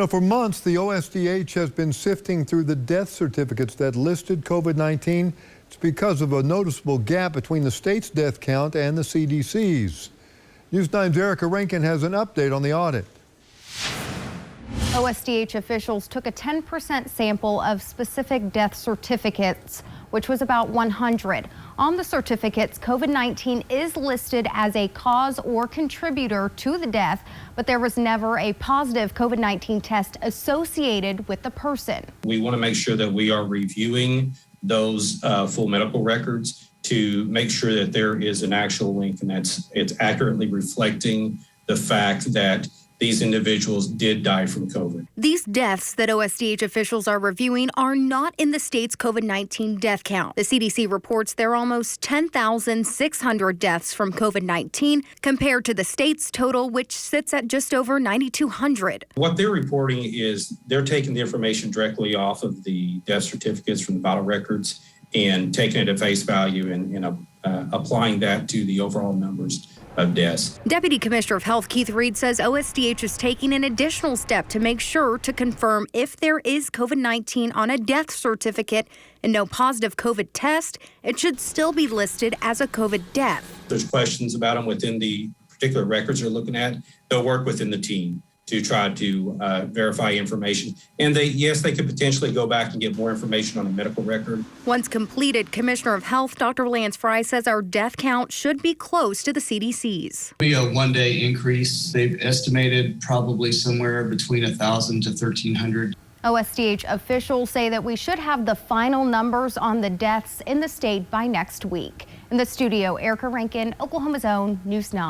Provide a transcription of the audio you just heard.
For months, the OSDH has been sifting through the death certificates that listed COVID-19. It's because of a noticeable gap between the state's death count and the CDC's. News 9's Erica Rankin has an update on the audit. OSDH officials took a 10% sample of specific death certificates, which was about 100. On the certificates, COVID-19 is listed as a cause or contributor to the death, but there was never a positive COVID-19 test associated with the person. We want to make sure that we are reviewing those full medical records to make sure that there is an actual link and it's accurately reflecting the fact that these individuals did die from COVID. These deaths that OSDH officials are reviewing are not in the state's COVID-19 death count. The CDC reports there are almost 10,600 deaths from COVID-19 compared to the state's total, which sits at just over 9,200. What they're reporting is they're taking the information directly off of the death certificates from the vital records and taking it at face value and applying that to the overall numbers of deaths. Deputy Commissioner of Health Keith Reed says OSDH is taking an additional step to make sure to confirm if there is COVID-19 on a death certificate and no positive COVID test, it should still be listed as a COVID death. There's questions about them within the particular records they're looking at. They'll work within the team to try to verify information. And they could potentially go back and get more information on a medical record. Once completed, Commissioner of Health Dr. Lance Fry says our death count should be close to the CDC's. Be a one-day increase. They've estimated probably somewhere between 1,000 to 1,300. OSDH officials say that we should have the final numbers on the deaths in the state by next week. In the studio, Erica Rankin, Oklahoma's own News 9.